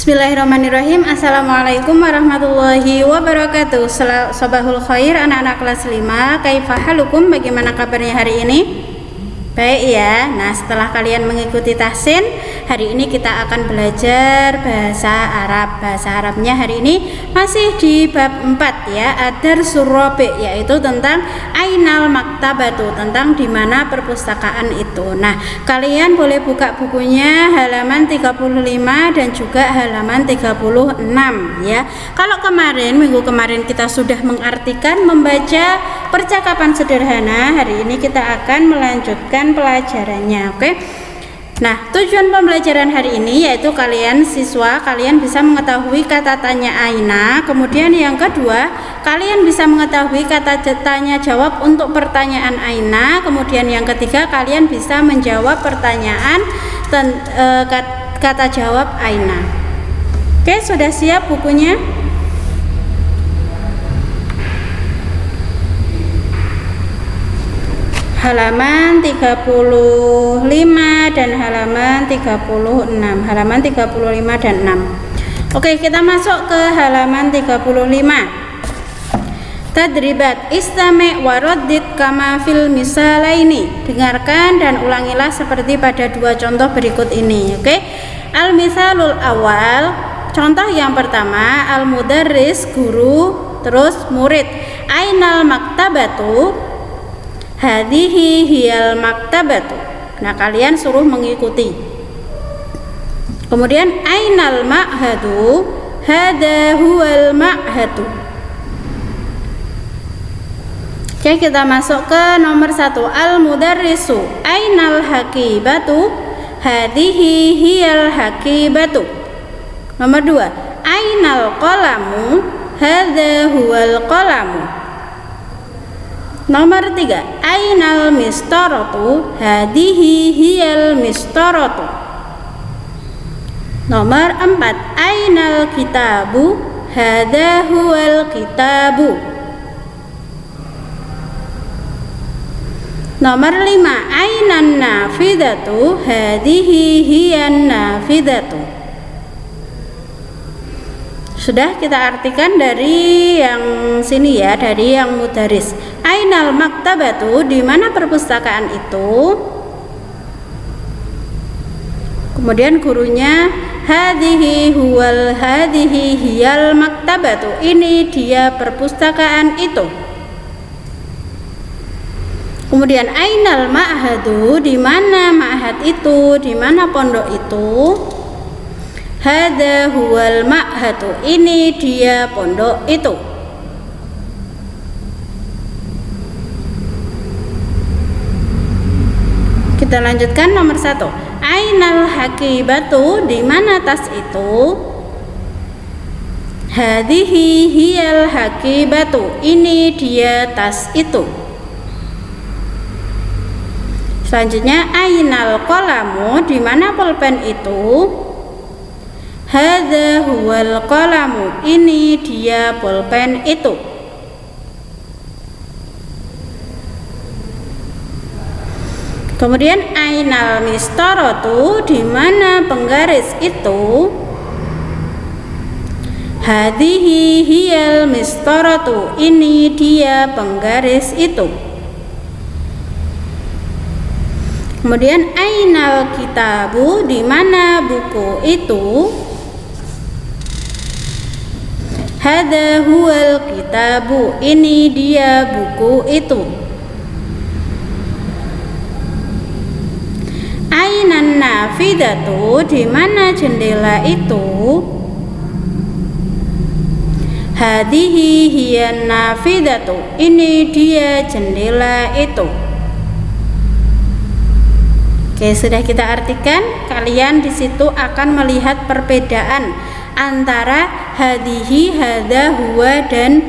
Bismillahirrahmanirrahim. Assalamualaikum warahmatullahi wabarakatuh. Sobahul khair anak-anak kelas 5. Kaifa halukum? Bagaimana kabarnya hari ini? Baik ya. Nah, setelah kalian mengikuti tahsin, hari ini kita akan belajar bahasa Arab. Bahasa Arabnya hari ini masih di bab 4 ya, Adar Surabi, yaitu tentang Ainal Maktabatu, tentang di mana perpustakaan itu. Nah, kalian boleh buka bukunya halaman 35 dan juga halaman 36 ya. Kalau minggu kemarin kita sudah mengartikan, membaca percakapan sederhana, hari ini kita akan melanjutkan pelajarannya. Oke. Nah, tujuan pembelajaran hari ini yaitu kalian bisa mengetahui kata tanya aina. Kemudian yang kedua, kalian bisa mengetahui kata tanya jawab untuk pertanyaan aina. Kemudian yang ketiga, kalian bisa menjawab pertanyaan kata jawab aina. Oke, sudah siap bukunya? Halaman 35 dan halaman 36. Halaman 35 dan 6. Oke, kita masuk ke halaman 35. Tadribat istami' wa raddid kama fil misalaini. Dengarkan dan ulangilah seperti pada dua contoh berikut ini. Oke. Al-misalul awal, contoh yang pertama, al-mudarris guru, terus murid. Ainal maktabatu, hadihi hiyal maktabatu. Nah, kalian suruh mengikuti. Kemudian ainal ma'hadu, hada huwal ma'hadu. Oke, kita masuk ke nomor 1, al-mudarrisu. Ainal hakibatu, hadihi hiyal hakibatu. Nomor 2, ainal qalamu, hada huwal qalamu. Nomor 3, ainal mistaratu, hadihi hiyal mistaratu. Nomor 4, ainal kitabu, hada huwal kitabu. Nomor 5, ainan nafidatu, hadihi hiyan nafidatu. Sudah kita artikan dari yang sini ya, dari yang mudaris. Ainal maktabatu, di mana perpustakaan itu? Kemudian gurunya, hadihi hiyal maktabatu, ini dia perpustakaan itu. Kemudian ainal ma'hadu, di mana ma'had itu, di mana pondok itu? Hada huwal ma'hadu, ini dia pondok itu. Kita lanjutkan nomor 1. Ainal hakibatu, di mana tas itu? Hadihi hiyal hakibatu, ini dia tas itu. Selanjutnya ainal qalamu, di mana pulpen itu? Hadza huwal qalamu, ini dia pulpen itu. Kemudian ainal mistaratu, di mana penggaris itu? Hadihi hiyal mistaratu, ini dia penggaris itu. Kemudian ainal kitabu, di mana buku itu? Hada huwal kitabu, ini dia buku itu. Ainan nafidatu, di mana jendela itu? Hadihi hiyan nafidatu, ini dia jendela itu. Oke, sudah kita artikan. Kalian di situ akan melihat perbedaan antara hadihi, hada, huwa dan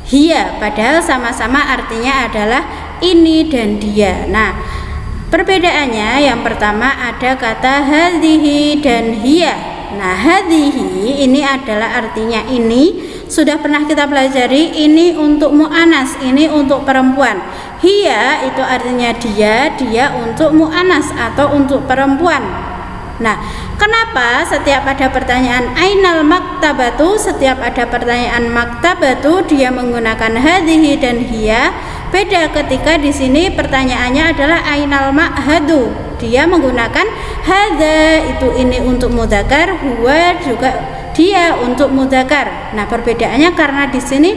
hiya, padahal sama-sama artinya adalah ini dan dia. Nah, perbedaannya yang pertama ada kata hadihi dan hiya. Nah, hadihi ini adalah artinya ini, sudah pernah kita pelajari, ini untuk mu'anas, ini untuk perempuan. Hiya itu artinya dia, dia untuk mu'anas atau untuk perempuan. Nah, kenapa setiap ada pertanyaan ainal maktabatu, setiap ada pertanyaan maktabatu dia menggunakan hadhihi dan hiya? Beda ketika di sini pertanyaannya adalah ainal ma'hadu, dia menggunakan hadza, itu ini untuk mudzakkar, huwa juga dia untuk mudzakkar. Nah, perbedaannya karena di sini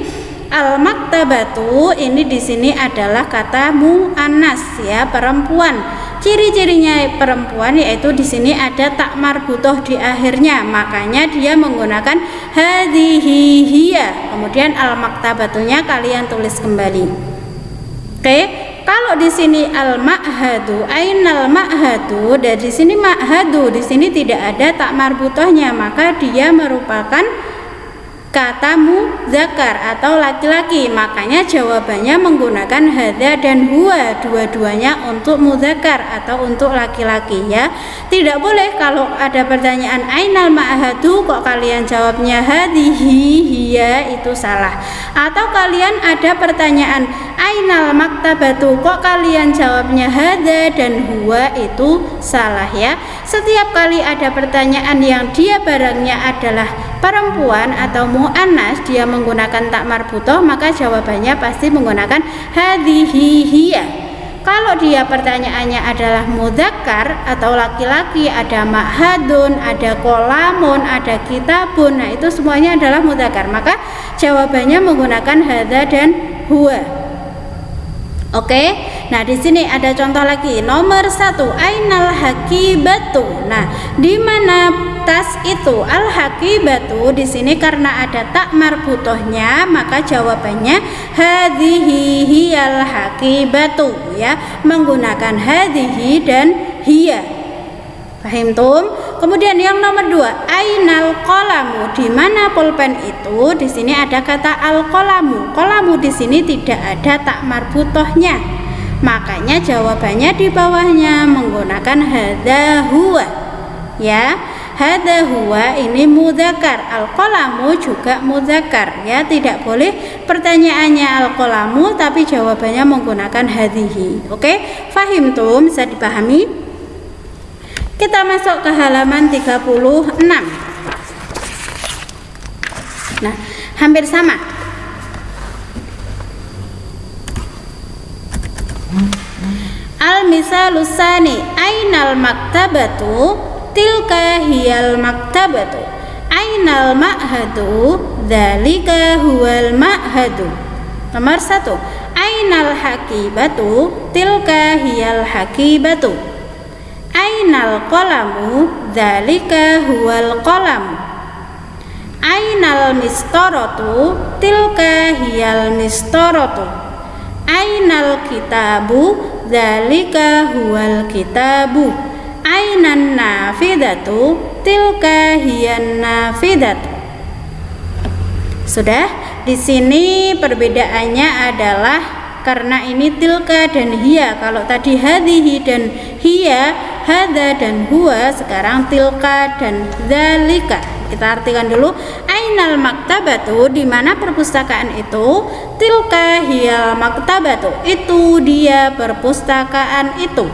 al maktabatu ini di sini adalah kata muannas ya, perempuan. Ciri-cirinya perempuan yaitu di sini ada tak marbutoh di akhirnya, makanya dia menggunakan hadhihi hiya. Kemudian al maktabatunya kalian tulis kembali. Oke, kalau di sini al ma'hadu, ainal ma'hadu, dari sini ma'hadu di sini tidak ada tak marbutohnya, maka dia merupakan kata mudzakkar atau laki-laki, makanya jawabannya menggunakan hadza dan huwa, dua-duanya untuk mudzakkar atau untuk laki-laki ya. Tidak boleh kalau ada pertanyaan ainal ma'hadu kok kalian jawabnya hadhihi hiya, itu salah. Atau kalian ada pertanyaan ainal maktabatu kok kalian jawabnya hadza dan huwa, itu salah ya. Setiap kali ada pertanyaan yang dia barangnya adalah perempuan atau muannas, dia menggunakan tak marbutoh, maka jawabannya pasti menggunakan hadhihi hiya. Kalau dia pertanyaannya adalah mudzakkar atau laki-laki, ada ma'hadun, ada kolamun, ada kitabun, nah itu semuanya adalah mudzakkar, maka jawabannya menggunakan hadza dan huwa. Oke, nah di sini ada contoh lagi. Nomor 1, ainal hakibatu. Nah, di mana tas itu? Al hakibatu di sini karena ada tak marbutohnya, maka jawabannya hadhihi hiyal hakibatu ya, menggunakan hadhihi dan hiya. Paham tum? Kemudian yang nomor 2, ainal qalamu, di mana pulpen itu? Di sini ada kata al qalamu. Qalamu di sini tidak ada tak marbutohnya, makanya jawabannya di bawahnya menggunakan hadza huwa ya. Hadza huwa ini mudzakkar, al qalamu juga mudzakkar ya. Tidak boleh pertanyaannya al qalamu tapi jawabannya menggunakan hadhihi. Oke, fahim tum? Bisa dipahami? Kita masuk ke halaman 36. Nah, hampir sama. Al-misalus tsani, ainal maktabatu, tilka hiyal maktabatu. Ainal ma'hadu, dzalika huwal ma'hadu. Nomor 1, ainal hakibatu, tilka hiyal hakibatu. Ainal qalamu, dzalika huwal qalamu. Ainal mistaratu, tilka hiyal mistaratu. Ainal kitabu, dzalika huwal kitabu. Ainan nafidatu, tilka hiyan nafidatu. Sudah, di sini perbedaannya adalah karena ini tilka dan hiya. Kalau tadi hadhihi dan hiya, hadza dan huwa, sekarang tilka dan dzalika. Kita artikan dulu. Ainal maktabatu, di mana perpustakaan itu? Tilka hiyal maktabatu, itu dia perpustakaan itu.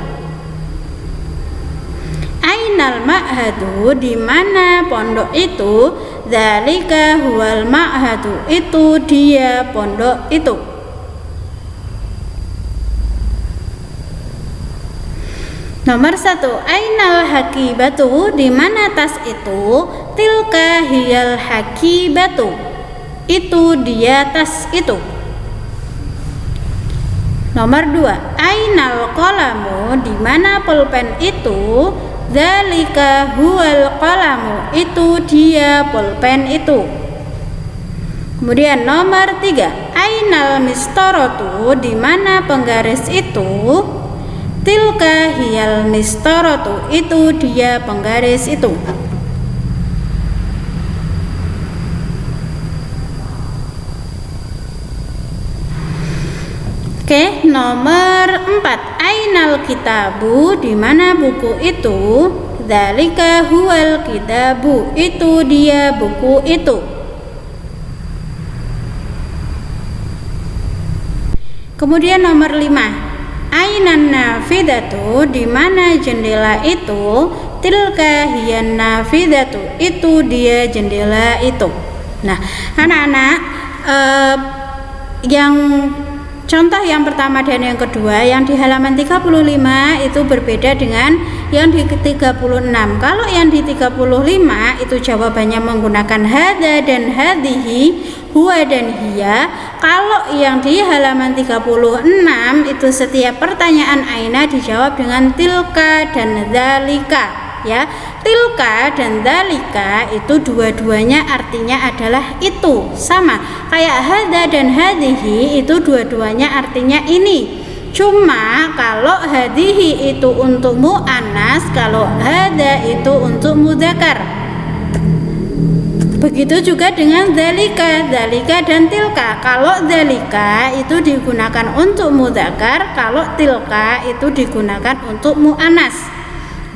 Ainal ma'hadu, di mana pondok itu? Dzalika huwal ma'hadu, itu dia pondok itu. Nomor 1, ainal hakibatu, di mana tas itu? Tilka hiyal hakibatu, itu dia tas itu. Nomor 2, ainal qalamu, di mana pulpen itu? Dzalika huwal qalamu, itu dia pulpen itu. Kemudian nomor 3, ainal mistaratu, di mana penggaris itu? Tilka hiyal mistaratu, itu dia penggaris itu. Oke, nomor 4, ainal kitabu, di mana buku itu? Dzalika huwal kitabu, itu dia buku itu. Kemudian nomor 5, ainan nafidatu, di mana jendela itu? tilka hiyan nafidatu, itu dia jendela itu. Nah, anak-anak, yang contoh yang pertama dan yang kedua yang di halaman 35 itu berbeda dengan yang di 36. Kalau yang di 35 itu jawabannya menggunakan hadza dan hadhihi, huwa dan hiya. Kalau yang di halaman 36 itu setiap pertanyaan aina dijawab dengan tilka dan dzalika, ya. Tilka dan dzalika itu dua-duanya artinya adalah itu, sama kayak hadza dan hadhihi itu dua-duanya artinya ini. Cuma kalau hadhihi itu untuk muannas, kalau hadza itu untuk mudzakkar. Begitu juga dengan dzalika, dzalika dan tilka. Kalau dzalika itu digunakan untuk mudzakkar, kalau tilka itu digunakan untuk muannas.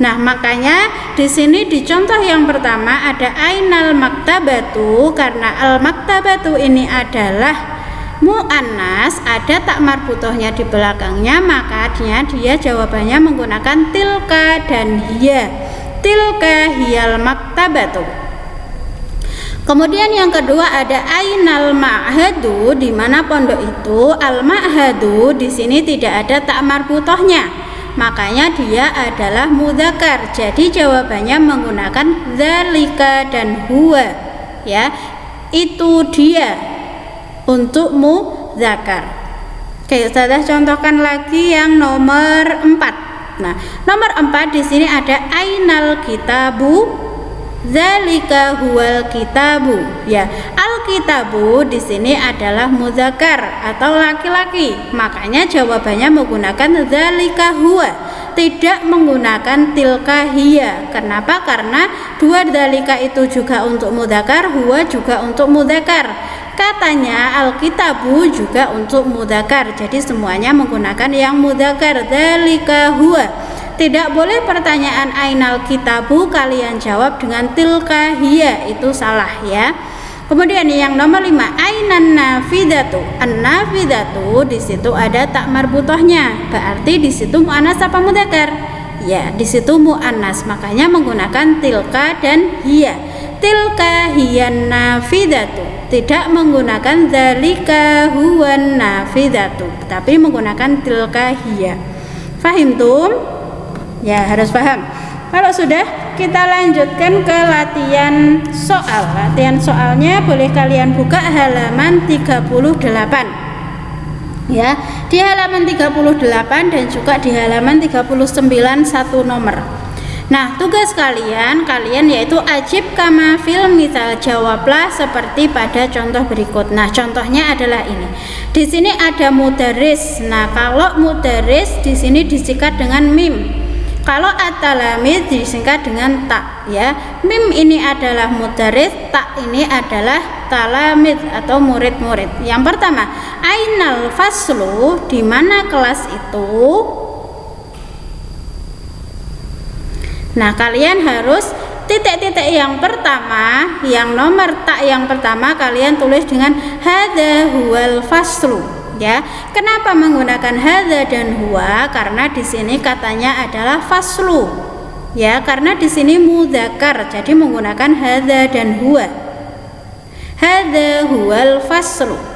Nah, makanya di sini di contoh yang pertama ada ainal maktabatu, karena al maktabatu ini adalah muannas, ada tak marbutohnya di belakangnya, makanya dia jawabannya menggunakan tilka dan hiya. Tilka hiyal maktabatu. Kemudian yang kedua ada ainal ma'hadu, di mana pondok itu. Al ma'hadu di sini tidak ada tak marbutohnya, makanya dia adalah mudzakkar. Jadi jawabannya menggunakan dzalika dan huwa, ya. Itu dia untuk mudzakkar. Oke, Ustazah contohkan lagi yang nomor 4. Nah, nomor 4 di sini ada ainal kitabu, dzalika huwal kitabu, ya. Al kitabu di sini adalah mudzakkar atau laki-laki, makanya jawabannya menggunakan dzalika huwa, tidak menggunakan tilka hiya. Kenapa? Karena dua dzalika itu juga untuk mudzakkar, huwa juga untuk mudzakkar. Katanya al-kitabu juga untuk mudzakkar, jadi semuanya menggunakan yang mudzakkar, dzalika huwa. Tidak boleh pertanyaan ainal kitabu kalian jawab dengan tilka hiya, itu salah, ya. Kemudian yang nomor 5, ainan nafidatu. An-nafidatu di situ ada tak marbutohnya, berarti di situ muannas apa mudzakkar? Ya, di situ muannas, makanya menggunakan tilka dan hiya. Tilka hiyan nafidatu, tidak menggunakan dzalika huwan nafidatu, tapi menggunakan tilka hiya. Fahim tum? Ya, harus paham. Kalau sudah, kita lanjutkan ke latihan soal. Latihan soalnya boleh kalian buka halaman 38. Ya, di halaman 38 dan juga di halaman 39 satu nomor. Nah, tugas kalian yaitu ajib kama fil misal, jawablah seperti pada contoh berikut. Nah, contohnya adalah ini. Di sini ada mudaris. Nah, kalau mudaris di sini disingkat dengan mim. Kalau at-talamid disingkat dengan tak, ya. Mim ini adalah mudaris, tak ini adalah talamid atau murid-murid. Yang pertama, ainal faslu, di mana kelas itu? Nah, kalian harus titik-titik yang pertama, yang nomor tak yang pertama kalian tulis dengan hadza huwal faslu, ya. Kenapa menggunakan hadza dan huwa? Karena di sini katanya adalah faslu, ya, karena di sini mudzakkar, jadi menggunakan hadza dan huwa. Hadza huwal faslu.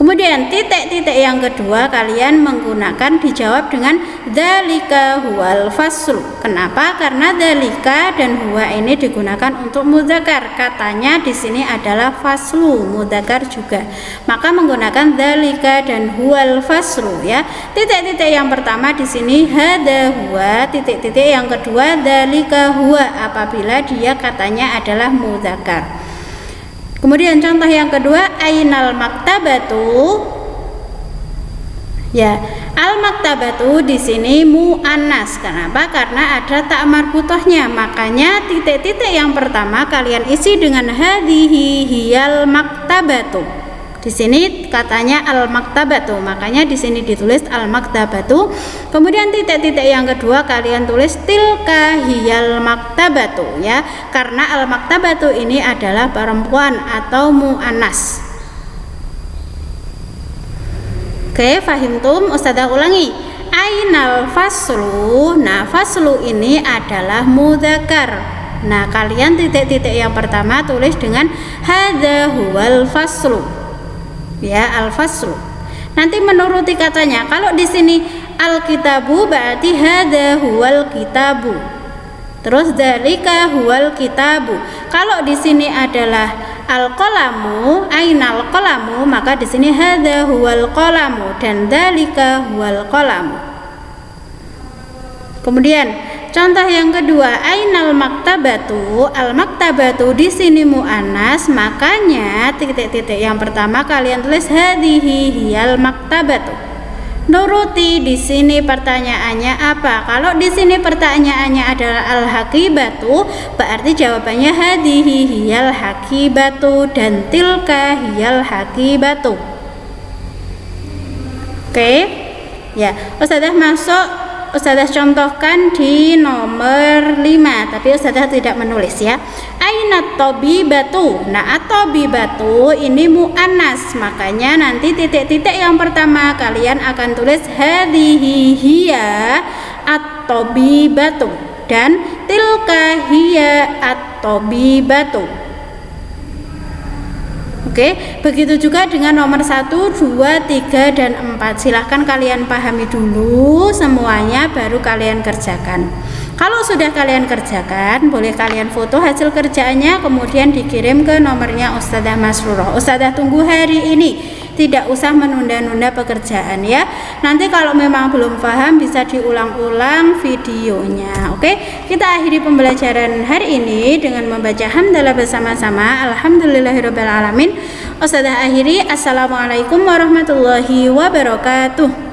Kemudian titik-titik yang kedua kalian menggunakan dijawab dengan dzalika huwal faslu. Kenapa? Karena dzalika dan huwa ini digunakan untuk mudzakkar. Katanya di sini adalah faslu, mudzakkar juga. Maka menggunakan dzalika dan huwal faslu, ya. Titik-titik yang pertama di sini hadza huwa, titik-titik yang kedua dzalika huwa apabila dia katanya adalah mudzakkar. Kemudian contoh yang kedua ainal maktabatu, ya. Al maktabatu di sini muannas. Kenapa? Karena ada tak marbutohnya, makanya titik-titik yang pertama kalian isi dengan hadhihi hiyal maktabatu. Di sini katanya al maktabatu, makanya di sini ditulis al maktabatu. Kemudian titik-titik yang kedua kalian tulis tilka hiyal maktabatu, ya, karena al maktabatu ini adalah perempuan atau muannas. Oke, fahimtum? Ustazah ulangi. ainal faslu. Nah, faslu ini adalah mudzakkar. Nah, kalian titik-titik yang pertama tulis dengan hadza huwal faslu. Ya, al faslu. Nanti menuruti katanya. Kalau di sini al-kitabu berarti hadza huwal kitabu. Terus dzalika huwal kitabu. Kalau di sini adalah al-qalamu, ainal qalamu, maka di sini hadza huwal qalamu dan dzalika huwal qalamu. Kemudian contoh yang kedua, ainal maktabatu. Al maktabatu di sini muannas, makanya titik-titik yang pertama kalian tulis hadhihi hiyal maktabatu. Nuruti di sini pertanyaannya apa? Kalau di sini pertanyaannya adalah al-hakibatu, berarti jawabannya hadhihi hiyal hakibatu dan tilka hiyal hakibatu. Oke? Ya, Ustazah contohkan di nomor 5, tapi Ustazah tidak menulis ya. Ainat tabibatu. Nah, at-tabibatu ini muannas, makanya nanti titik-titik yang pertama kalian akan tulis hadhihi hiya at-tabibatu dan tilka hiya at-tabibatu. Oke, begitu juga dengan nomor 1, 2, 3, dan 4. Silahkan kalian pahami dulu semuanya, baru kalian kerjakan. Kalau sudah kalian kerjakan, boleh kalian foto hasil kerjaannya, kemudian dikirim ke nomornya Ustazah Masrurah. Ustazah tunggu hari ini. Tidak usah menunda-nunda pekerjaan ya. Nanti kalau memang belum paham bisa diulang-ulang videonya. Oke, kita akhiri pembelajaran hari ini dengan membaca hamdalah bersama-sama. Alhamdulillahirabbil alamin. Ustazah akhiri. Assalamualaikum warahmatullahi wabarakatuh.